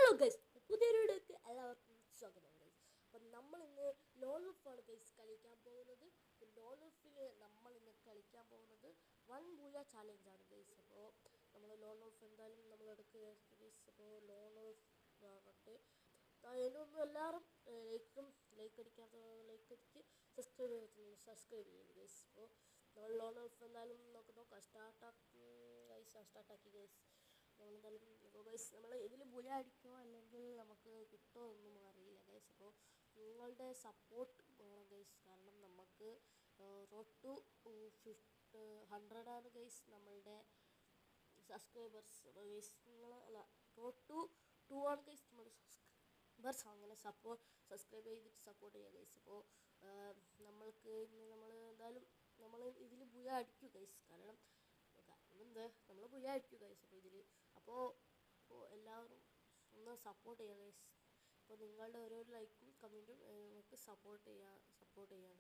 Hello guys, പുതിയൊരു വീഡിയോക്ക് എല്ലാവർക്കും സ്വാഗതം ഗൈസ്. അപ്പം നമ്മൾ ഇന്ന് ലോൺ ഓഫാണ് ഗൈസ് കളിക്കാൻ പോകുന്നത്. ലോൺ ഓഫിൽ നമ്മൾ ഇന്ന് കളിക്കാൻ പോകുന്നത് വൺ ബൂയ ചാലഞ്ചാണ് ഗൈസ്. അപ്പോൾ നമ്മൾ ലോൺ ഓഫ് എന്തായാലും നമ്മൾ എടുക്കുക ഗൈസ്. അപ്പോൾ ലോൺ ഓഫ് ആകട്ടെ, അതിനൊന്നും എല്ലാവരും ലൈക്ക് അടിക്കാത്ത ലൈക്ക് അടിച്ച് സബ്സ്ക്രൈബ് ചെയ്യും ഗൈസ്. അപ്പോൾ നമ്മൾ ലോൺ ഓഫ് എന്തായാലും നോക്കാം. സ്റ്റാർട്ടാക്കി ഗൈസ്. നമ്മളെന്തായാലും ഗൈസ് നമ്മൾ ഇതിൽ ബുല അടിക്കുമോ അല്ലെങ്കിൽ നമുക്ക് കിട്ടുമോ ഒന്നും അറിയില്ല ഗൈസ്. അപ്പോൾ നിങ്ങളുടെ സപ്പോർട്ട് വേണം ഗൈസ്. കാരണം നമുക്ക് റോഡ് ടു 100 ഗൈസ് നമ്മളുടെ സബ്സ്ക്രൈബേഴ്സ്. ഗൈസ് നിങ്ങൾ അല്ല, റോഡ് ടു 2 ആണ് ഗൈസ് നമ്മുടെ സബ്സ്ക്രൈബേഴ്സ്. അങ്ങനെ സബ്സ്ക്രൈബ് ചെയ്തിട്ട് സപ്പോർട്ട് ചെയ്യുക ഗൈസ്. അപ്പോൾ നമ്മൾക്ക് നമ്മൾ എന്തായാലും നമ്മൾ ഇതിൽ ബുല അടിക്കും ഗൈസ്. കാരണം നമ്മൾ ബുല അടിക്കും ഗൈസ്. അപ്പോൾ ഇതിൽ അപ്പോൾ എല്ലാവരും ഒന്ന് സപ്പോർട്ട് ചെയ്യുക ഗൈസ്. അപ്പോൾ നിങ്ങളുടെ ഓരോ ലൈക്കും കമൻറ്റും നമുക്ക് സപ്പോർട്ട് ചെയ്യാം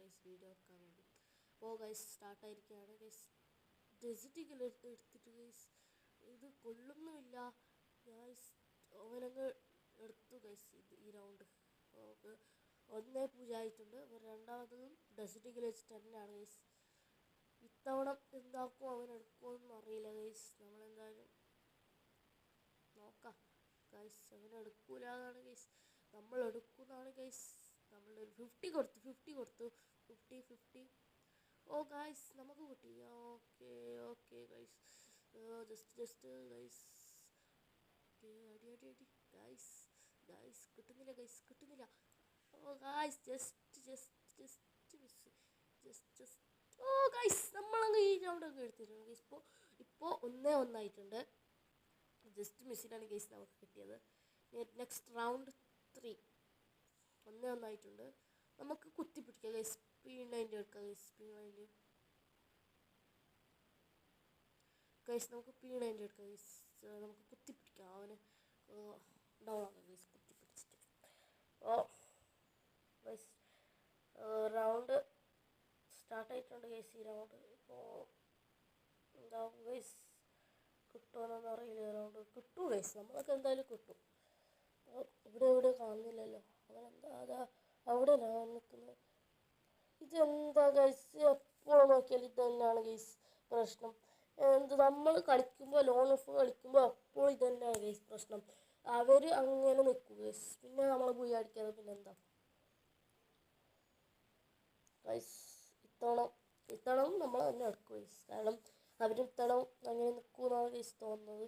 ഗൈസ്, വീഡിയോ എടുക്കാൻ വേണ്ടി. അപ്പോൾ ഗൈസ് സ്റ്റാർട്ടായിരിക്കുകയാണ് ഗൈസ്. ഡെസിറ്റിക്കൽ എടുത്തിട്ട് ഗൈസ് ഇത് കൊള്ളുന്നുമില്ല ഗൈസ്. അവനങ്ങ് എടുത്തു ഗൈസ് ഈ റൗണ്ട്. അപ്പോൾ 1 ആയിട്ടുണ്ട്. അപ്പോൾ രണ്ടാമത്തതും ഡെസിറ്റിക്കൽ വെച്ചിട്ട് തന്നെയാണ് ഗൈസ്. ഇത്തവണ എന്താക്കും അവൻ എടുക്കുമെന്ന് അറിയില്ല ഗൈസ്. നമ്മളെന്തായാലും നോക്കാം ഗൈസ്. അവൻ എടുക്കൂലെന്നാണ് ഗൈസ്, നമ്മൾ എടുക്കുന്നതാണ് ഗൈസ്. നമ്മൾ 50 കൊടുത്തു 50. ഓ ഗൈസ് നമുക്ക് കിട്ടി. Okay guys. Just guys. അടി ഗൈസ് കിട്ടുന്നില്ല. ഓ ഗൈസ് ജസ്റ്റ് മിസ്. ഓ ഗൈസ് നമ്മളങ്ങ് ഈ റൗണ്ട് അങ്ങ് എടുത്തിട്ടുണ്ട് ഗൈസ്. ഇപ്പോൾ 1-1 ആയിട്ടുണ്ട്. ജസ്റ്റ് മിസ്സിലാണ് ഗൈസ് നമുക്ക് കിട്ടിയത്. നെക്സ്റ്റ് റൗണ്ട് 3 1-1 ആയിട്ടുണ്ട്. നമുക്ക് കുത്തിപ്പിടിക്കാം ഗൈസ്. P90 എടുക്കാം ഗൈസ്. നമുക്ക് P90 എടുക്കാം ഗൈസ്. നമുക്ക് കുത്തിപ്പിടിക്കാം. അവന് ഡൗൺ ആക്കാം ഗൈസ് കുത്തിപ്പിടിച്ചിട്ട്. ഓ ഗൈസ് റൗണ്ട് സ്റ്റാർട്ടായിട്ടുണ്ട് ഗൈസ്. ഈ റൗണ്ട് ഇപ്പോൾ എന്താവും ഗൈസ്, കിട്ടുമെന്നൊന്നും അറിയില്ല. റൗണ്ട് കിട്ടും ഗൈസ്, നമ്മളൊക്കെ എന്തായാലും കിട്ടും. ഇവിടെ കാണുന്നില്ലല്ലോ. അവനെന്താ അതാ അവിടെ നിൽക്കുന്നത്. ഇതെന്താ ഗൈസ്, എപ്പോൾ നോക്കിയാൽ ഇത് തന്നെയാണ് ഗൈസ് പ്രശ്നം. നമ്മൾ കളിക്കുമ്പോൾ ലോൺ ഓഫ് കളിക്കുമ്പോൾ അപ്പോൾ ഇത് തന്നെയാണ് ഗൈസ് പ്രശ്നം. അവർ അങ്ങനെ നിൽക്കും ഗൈസ്. പിന്നെ നമ്മൾ പോയി അടിക്കാതെ പിന്നെന്താ ഗൈസ്. ഇത്തവണ നമ്മൾ തന്നെ എടുക്കും ഗൈസ്. കാരണം അവർ ഇത്തവണ അങ്ങനെ നിൽക്കുമെന്നാണ് ഗൈസ് തോന്നുന്നത്.